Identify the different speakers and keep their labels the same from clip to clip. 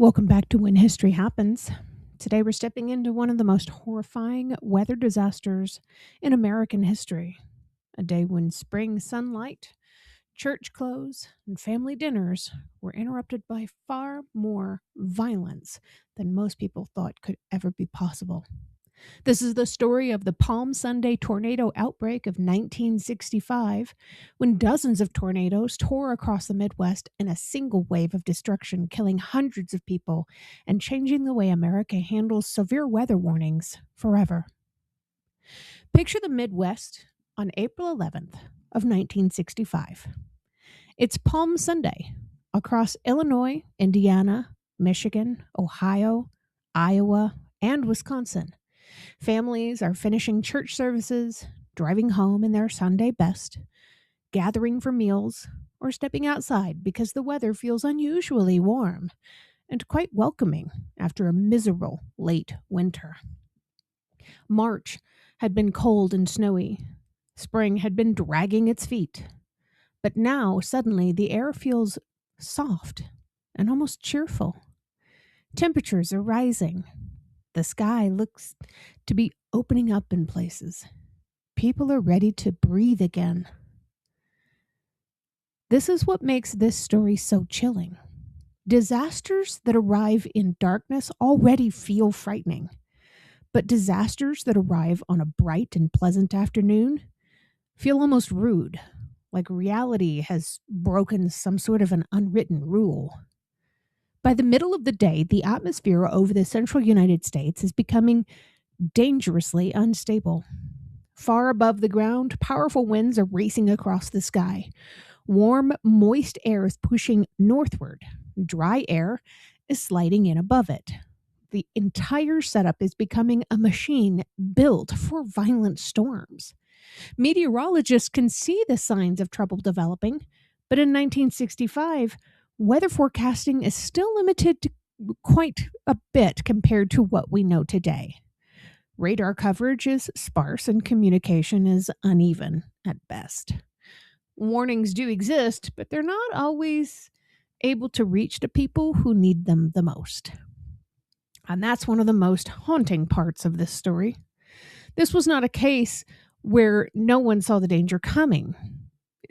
Speaker 1: Welcome back to When History Happens. Today we're stepping into one of the most horrifying weather disasters in American history. A day when spring sunlight, church clothes, and family dinners were interrupted by far more violence than most people thought could ever be possible. This is the story of the Palm Sunday tornado outbreak of 1965, when dozens of tornadoes tore across the Midwest in a single wave of destruction, killing hundreds of people and changing the way America handles severe weather warnings forever. Picture the Midwest on April 11th of 1965. It's Palm Sunday across Illinois, Indiana, Michigan, Ohio, Iowa, and Wisconsin. Families are finishing church services, driving home in their Sunday best, gathering for meals, or stepping outside because the weather feels unusually warm and quite welcoming after a miserable late winter. March had been cold and snowy. Spring had been dragging its feet. But now, suddenly, the air feels soft and almost cheerful. Temperatures are rising. The sky looks to be opening up in places. People are ready to breathe again. This is what makes this story so chilling. Disasters that arrive in darkness already feel frightening, but disasters that arrive on a bright and pleasant afternoon feel almost rude, like reality has broken some sort of an unwritten rule. By the middle of the day, the atmosphere over the central United States is becoming dangerously unstable. Far above the ground, powerful winds are racing across the sky. Warm, moist air is pushing northward. Dry air is sliding in above it. The entire setup is becoming a machine built for violent storms. Meteorologists can see the signs of trouble developing, but in 1965, weather forecasting is still limited to quite a bit compared to what we know today. Radar coverage is sparse and communication is uneven at best. Warnings do exist, but they're not always able to reach the people who need them the most. And that's one of the most haunting parts of this story. This was not a case where no one saw the danger coming.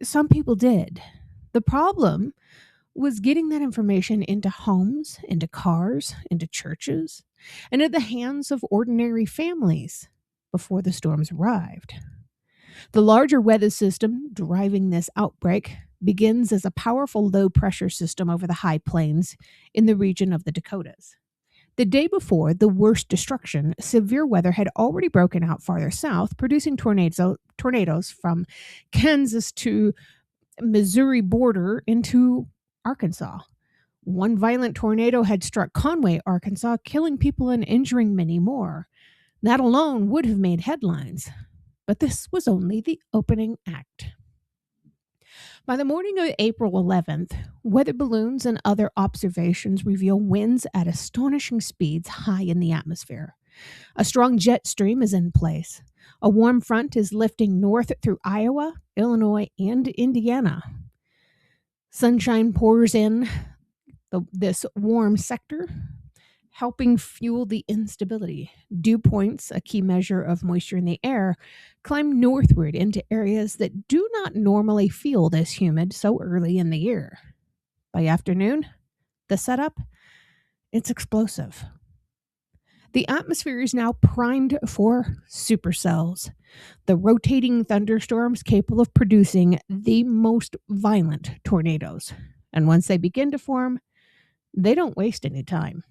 Speaker 1: Some people did. The problem was getting that information into homes, into cars, into churches, and in the hands of ordinary families before the storms arrived. The larger weather system driving this outbreak begins as a powerful low-pressure system over the high plains in the region of the Dakotas. The day before the worst destruction, severe weather had already broken out farther south, producing tornadoes from Kansas to Missouri border into Arkansas. One violent tornado had struck Conway, Arkansas, killing people and injuring many more. That alone would have made headlines, but this was only the opening act. By the morning of April 11th, weather balloons and other observations reveal winds at astonishing speeds high in the atmosphere. A strong jet stream is in place. A warm front is lifting north through Iowa, Illinois, and Indiana. Sunshine pours in this warm sector, helping fuel the instability. Dew points, a key measure of moisture in the air, climb northward into areas that do not normally feel this humid so early in the year. By afternoon, the setup, it's explosive. The atmosphere is now primed for supercells, the rotating thunderstorms capable of producing the most violent tornadoes. And once they begin to form, they don't waste any time.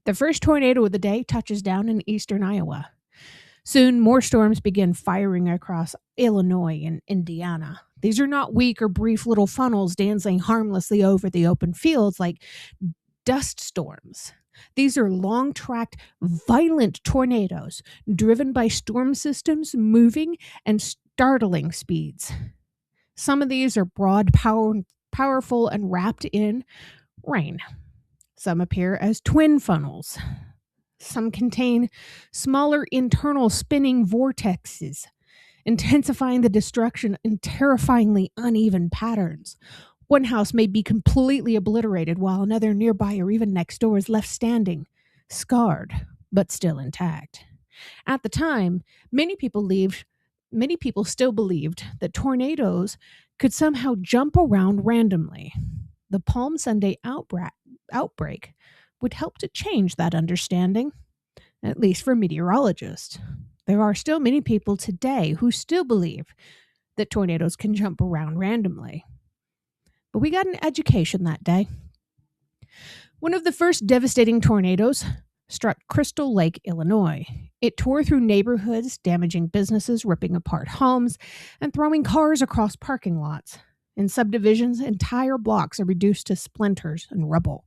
Speaker 1: The first tornado of the day touches down in eastern Iowa. Soon, more storms begin firing across Illinois and Indiana. These are not weak or brief little funnels dancing harmlessly over the open fields like dust storms. These are long-tracked, violent tornadoes driven by storm systems moving at startling speeds. Some of these are broad, powerful, and wrapped in rain. Some appear as twin funnels. Some contain smaller internal spinning vortexes, intensifying the destruction in terrifyingly uneven patterns. One house may be completely obliterated while another nearby or even next door is left standing, scarred, but still intact. At the time, many people still believed that tornadoes could somehow jump around randomly. The Palm Sunday outbreak would help to change that understanding, at least for meteorologists. There are still many people today who still believe that tornadoes can jump around randomly. But we got an education that day. One of the first devastating tornadoes struck Crystal Lake, Illinois. It tore through neighborhoods, damaging businesses, ripping apart homes, and throwing cars across parking lots. In subdivisions, entire blocks are reduced to splinters and rubble.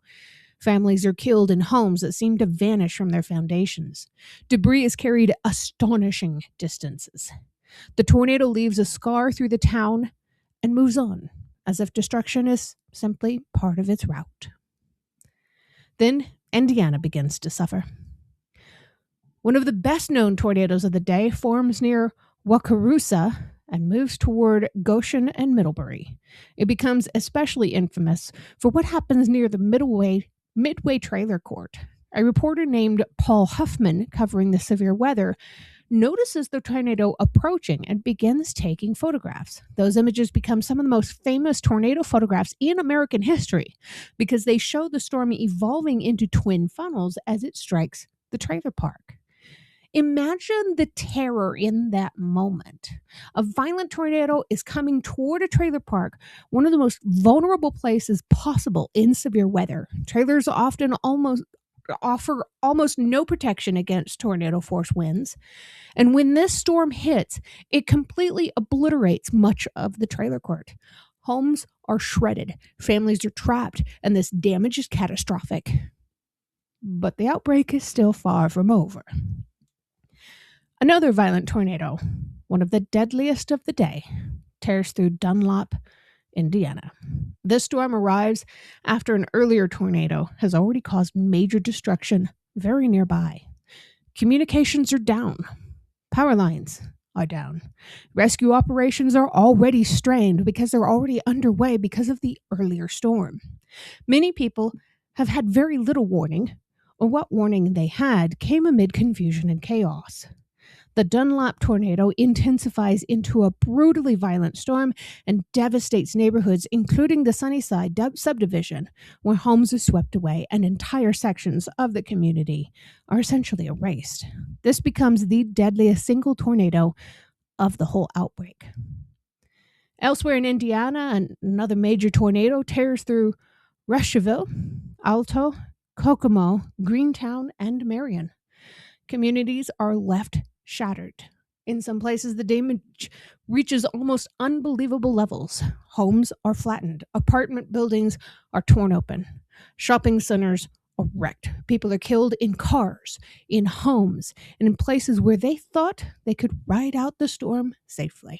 Speaker 1: Families are killed in homes that seem to vanish from their foundations. Debris is carried astonishing distances. The tornado leaves a scar through the town and moves on, as if destruction is simply part of its route. Then Indiana begins to suffer. One of the best-known tornadoes of the day forms near Wakarusa and moves toward Goshen and Middlebury. It becomes especially infamous for what happens near the Midway Trailer Court. A reporter named Paul Huffman, covering the severe weather, notices the tornado approaching and begins taking photographs. Those images become some of the most famous tornado photographs in American history because they show the storm evolving into twin funnels as it strikes the trailer park. Imagine the terror in that moment. A violent tornado is coming toward a trailer park, one of the most vulnerable places possible in severe weather. Trailers often offer almost no protection against tornado force winds. And when this storm hits, it completely obliterates much of the trailer court. Homes are shredded, families are trapped, and this damage is catastrophic. But the outbreak is still far from over. Another violent tornado, one of the deadliest of the day, tears through Dunlop, Indiana. This storm arrives after an earlier tornado has already caused major destruction very nearby. Communications are down. Power lines are down. Rescue operations are already strained because they're already underway because of the earlier storm. Many people have had very little warning, or what warning they had came amid confusion and chaos. The Dunlop tornado intensifies into a brutally violent storm and devastates neighborhoods, including the Sunnyside subdivision, where homes are swept away and entire sections of the community are essentially erased. This becomes the deadliest single tornado of the whole outbreak. Elsewhere in Indiana, another major tornado tears through Rushville, Alto, Kokomo, Greentown, and Marion. Communities are left shattered. In some places, the damage reaches almost unbelievable levels. Homes are flattened. Apartment buildings are torn open. Shopping centers are wrecked. People are killed in cars, in homes, and in places where they thought they could ride out the storm safely.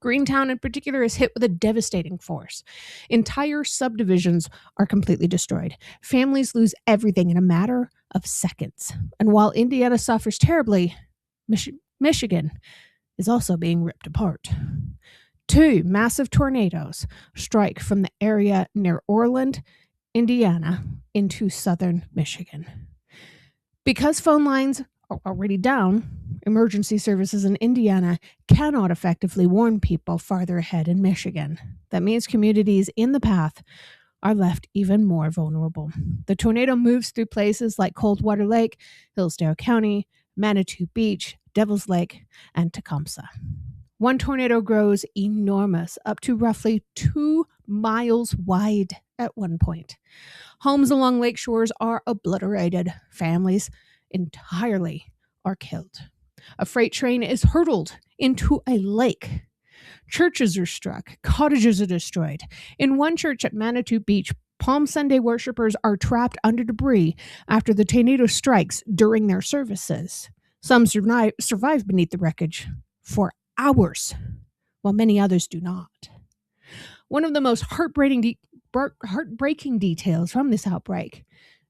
Speaker 1: Greentown in particular is hit with a devastating force. Entire subdivisions are completely destroyed. Families lose everything in a matter of seconds. And while Indiana suffers terribly, Michigan is also being ripped apart. 2 massive tornadoes strike from the area near Orland, Indiana, into southern Michigan. Because phone lines are already down, emergency services in Indiana cannot effectively warn people farther ahead in Michigan. That means communities in the path are left even more vulnerable. The tornado moves through places like Coldwater Lake, Hillsdale County, Manitou Beach, Devil's Lake, and Tecumseh. One tornado grows enormous, up to roughly 2 miles wide at one point. Homes along lake shores are obliterated. Families entirely are killed. A freight train is hurtled into a lake. Churches are struck. Cottages are destroyed. In one church at Manitou Beach, Palm Sunday worshipers are trapped under debris after the tornado strikes during their services. Some survive beneath the wreckage for hours, while many others do not. One of the most heartbreaking details from this outbreak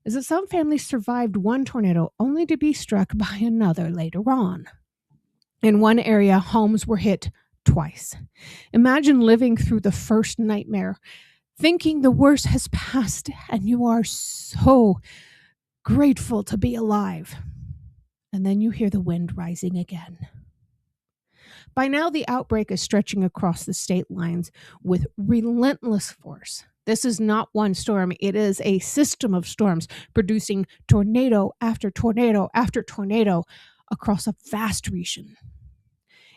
Speaker 1: is that some families survived one tornado only to be struck by another later on. In one area, homes were hit twice. Imagine living through the first nightmare thinking the worst has passed and you are so grateful to be alive. And then you hear the wind rising again. By now, the outbreak is stretching across the state lines with relentless force. This is not one storm, it is a system of storms producing tornado after tornado after tornado across a vast region.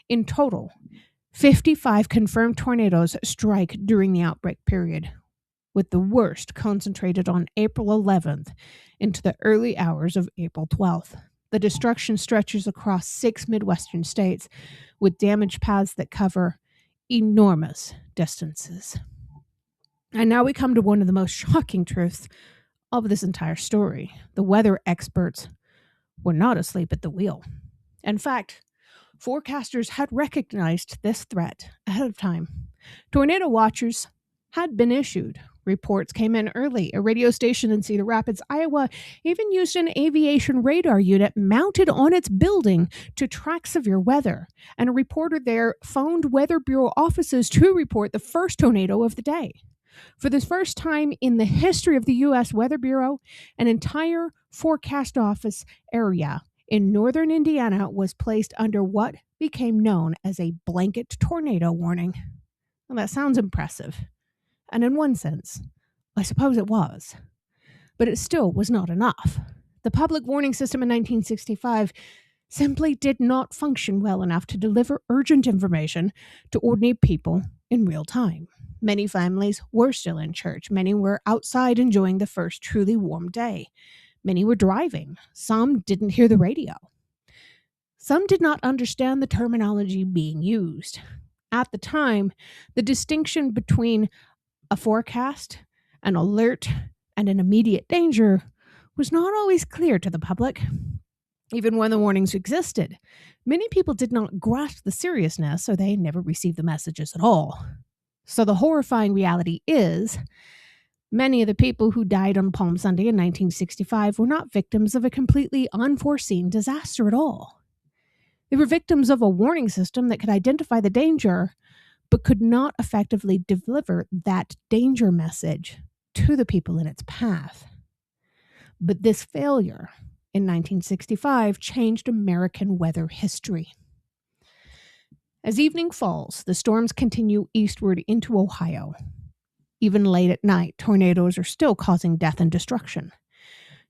Speaker 1: In total, 55 confirmed tornadoes strike during the outbreak period, with the worst concentrated on April 11th into the early hours of April 12th. The destruction stretches across 6 Midwestern states, with damaged paths that cover enormous distances. And now we come to one of the most shocking truths of this entire story. The weather experts were not asleep at the wheel. In fact, forecasters had recognized this threat ahead of time. Tornado watchers had been issued. Reports came in early. A radio station in Cedar Rapids, Iowa, even used an aviation radar unit mounted on its building to track severe weather. And a reporter there phoned Weather Bureau offices to report the first tornado of the day. For the first time in the history of the U.S. Weather Bureau, an entire forecast office area in northern Indiana was placed under what became known as a blanket tornado warning. Well, that sounds impressive. And in one sense, I suppose it was. But it still was not enough. The public warning system in 1965 simply did not function well enough to deliver urgent information to ordinary people in real time. Many families were still in church. Many were outside enjoying the first truly warm day. Many were driving. Some didn't hear the radio. Some did not understand the terminology being used. At the time, the distinction between a forecast, an alert, and an immediate danger was not always clear to the public. Even when the warnings existed, many people did not grasp the seriousness, or they never received the messages at all. So the horrifying reality is, many of the people who died on Palm Sunday in 1965 were not victims of a completely unforeseen disaster at all. They were victims of a warning system that could identify the danger, but could not effectively deliver that danger message to the people in its path. But this failure in 1965 changed American weather history. As evening falls, the storms continue eastward into Ohio. Even late at night, tornadoes are still causing death and destruction.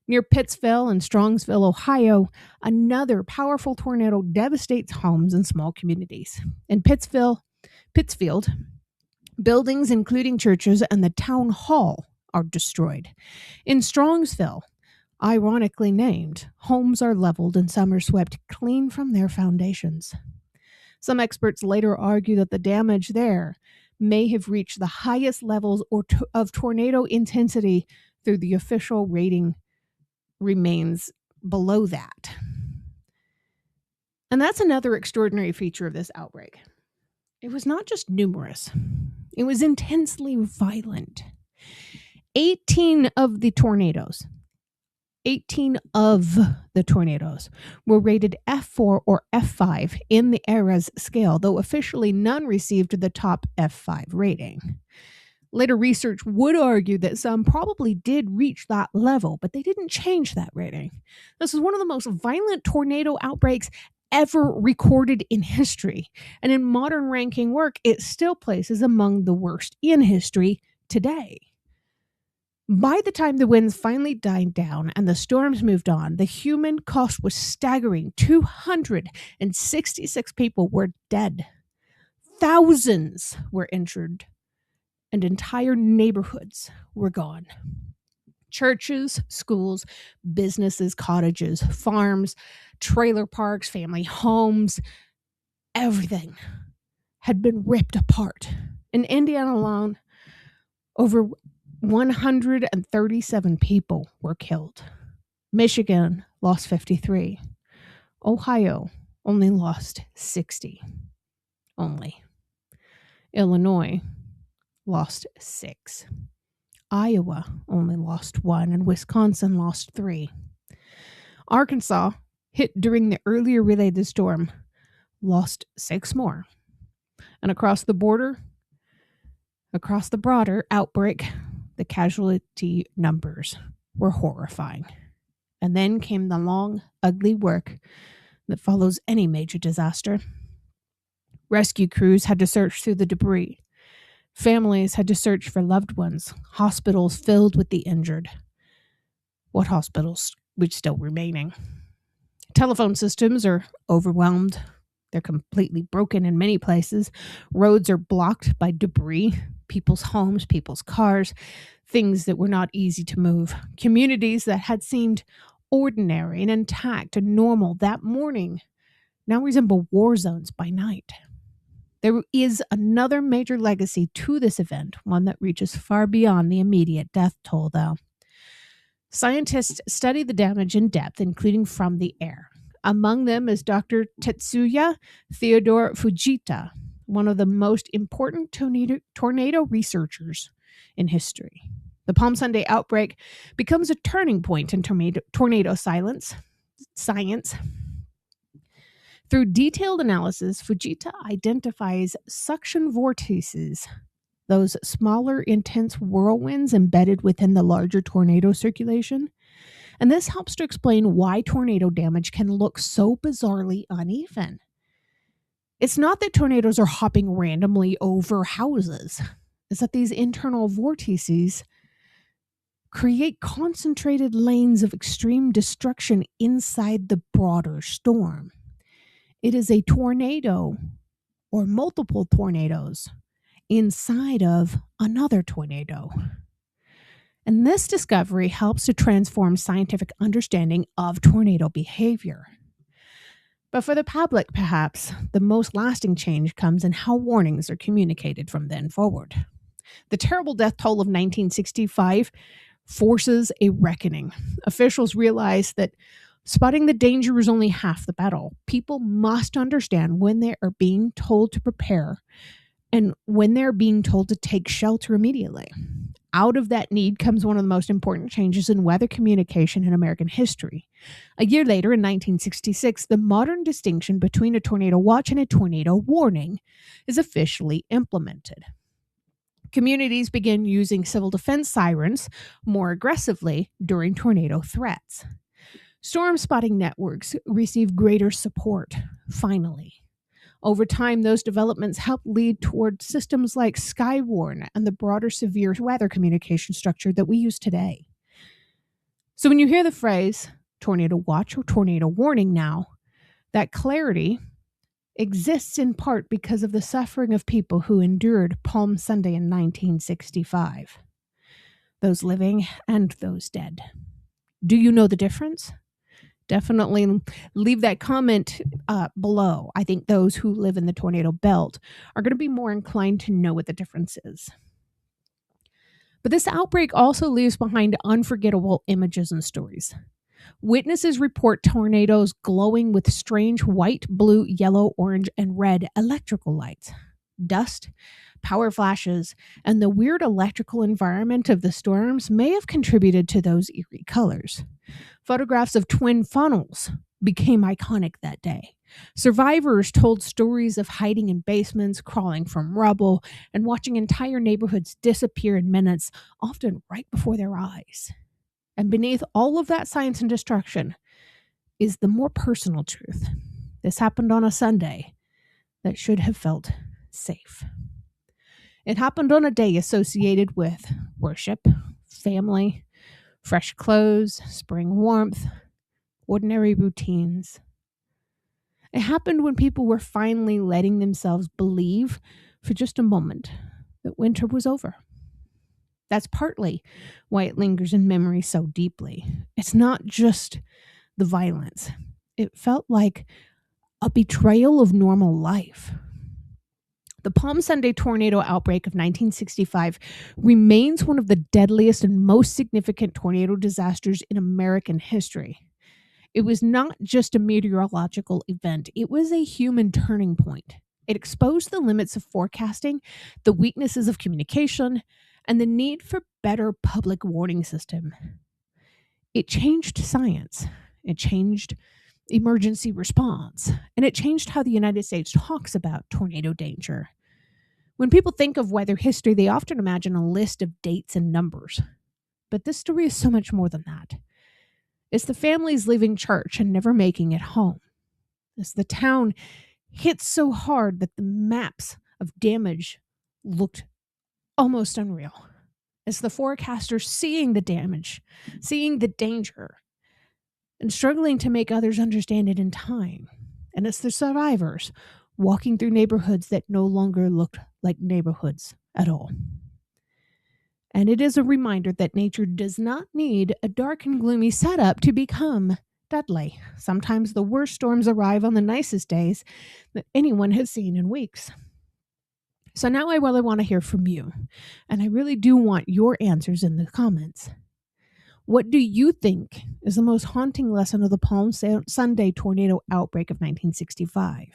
Speaker 1: Near Pittsville and Strongsville, Ohio, another powerful tornado devastates homes and small communities. In Pittsfield, buildings including churches and the town hall are destroyed. In Strongsville, ironically named, homes are leveled and some are swept clean from their foundations. Some experts later argue that the damage there may have reached the highest levels of tornado intensity, through the official rating remains below that. And that's another extraordinary feature of this outbreak. It was not just numerous, it was intensely violent. 18 of the tornadoes were rated F4 or F5 in the ERA's scale, though officially none received the top F5 rating. Later research would argue that some probably did reach that level, but they didn't change that rating. This is one of the most violent tornado outbreaks ever recorded in history, and in modern ranking work, it still places among the worst in history today. By the time the winds finally died down and the storms moved on, the human cost was staggering. 266 people were dead. Thousands were injured, and entire neighborhoods were gone. Churches, schools, businesses, cottages, farms, trailer parks, family homes, everything had been ripped apart. In Indiana alone, over 137 people were killed. Michigan lost 53. Ohio only lost 60. Only. Illinois lost 6. Iowa only lost 1, and Wisconsin lost 3. Arkansas, hit during the earlier related storm, lost 6 more. And across the border, Across the broader outbreak, the casualty numbers were horrifying. And then came the long, ugly work that follows any major disaster. Rescue crews had to search through the debris. Families had to search for loved ones. Hospitals filled with the injured. What hospitals were still remaining? Telephone systems are overwhelmed. They're completely broken in many places. Roads are blocked by debris, people's homes, people's cars, things that were not easy to move. Communities that had seemed ordinary and intact and normal that morning now resemble war zones by night. There is another major legacy to this event, one that reaches far beyond the immediate death toll, though. Scientists study the damage in depth, including from the air. Among them is Dr. Tetsuya Theodore Fujita, one of the most important tornado researchers in history. The Palm Sunday outbreak becomes a turning point in tornado science. Through detailed analysis, Fujita identifies suction vortices, those smaller, intense whirlwinds embedded within the larger tornado circulation. And this helps to explain why tornado damage can look so bizarrely uneven. It's not that tornadoes are hopping randomly over houses. It's that these internal vortices create concentrated lanes of extreme destruction inside the broader storm. It is a tornado or multiple tornadoes inside of another tornado. And this discovery helps to transform scientific understanding of tornado behavior. But for the public, perhaps, the most lasting change comes in how warnings are communicated from then forward. The terrible death toll of 1965 forces a reckoning. Officials realize that spotting the danger is only half the battle. People must understand when they are being told to prepare and when they're being told to take shelter immediately. Out of that need comes one of the most important changes in weather communication in American history. A year later, in 1966, the modern distinction between a tornado watch and a tornado warning is officially implemented. Communities begin using civil defense sirens more aggressively during tornado threats. Storm spotting networks receive greater support, finally. Over time, those developments help lead toward systems like Skywarn and the broader severe weather communication structure that we use today. So when you hear the phrase tornado watch or tornado warning now, that clarity exists in part because of the suffering of people who endured Palm Sunday in 1965. Those living and those dead. Do you know the difference? Definitely leave that comment below. I think those who live in the tornado belt are going to be more inclined to know what the difference is. But this outbreak also leaves behind unforgettable images and stories. Witnesses report tornadoes glowing with strange white, blue, yellow, orange, and red electrical lights. Dust, power flashes, and the weird electrical environment of the storms may have contributed to those eerie colors. Photographs of twin funnels became iconic that day. Survivors told stories of hiding in basements, crawling from rubble, and watching entire neighborhoods disappear in minutes, often right before their eyes. And beneath all of that science and destruction is the more personal truth. This happened on a Sunday that should have felt safe. It happened on a day associated with worship, family, fresh clothes, spring warmth, ordinary routines. It happened when people were finally letting themselves believe for just a moment that winter was over. That's partly why it lingers in memory so deeply. It's not just the violence. It felt like a betrayal of normal life. The Palm Sunday tornado outbreak of 1965 remains one of the deadliest and most significant tornado disasters in American history. It was not just a meteorological event, it was a human turning point. It exposed the limits of forecasting, the weaknesses of communication, and the need for better public warning system. It changed science. It changed emergency response. And it changed how the United States talks about tornado danger. When people think of weather history, they often imagine a list of dates and numbers. But this story is so much more than that. It's the families leaving church and never making it home. It's the town hit so hard that the maps of damage looked almost unreal. It's the forecasters seeing the damage, seeing the danger, and struggling to make others understand it in time. And it's the survivors walking through neighborhoods that no longer looked like neighborhoods at all. And it is a reminder that nature does not need a dark and gloomy setup to become deadly. Sometimes the worst storms arrive on the nicest days that anyone has seen in weeks. So now I really want to hear from you, and I really do want your answers in the comments. What do you think is the most haunting lesson of the Palm Sunday tornado outbreak of 1965?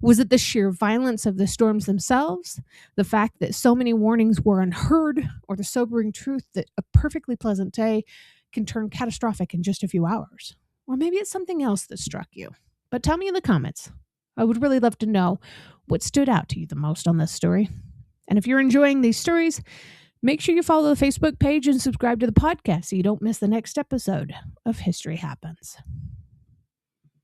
Speaker 1: Was it the sheer violence of the storms themselves, the fact that so many warnings were unheard, or the sobering truth that a perfectly pleasant day can turn catastrophic in just a few hours? Or maybe it's something else that struck you. But tell me in the comments. I would really love to know what stood out to you the most on this story. And if you're enjoying these stories, make sure you follow the Facebook page and subscribe to the podcast so you don't miss the next episode of History Happens.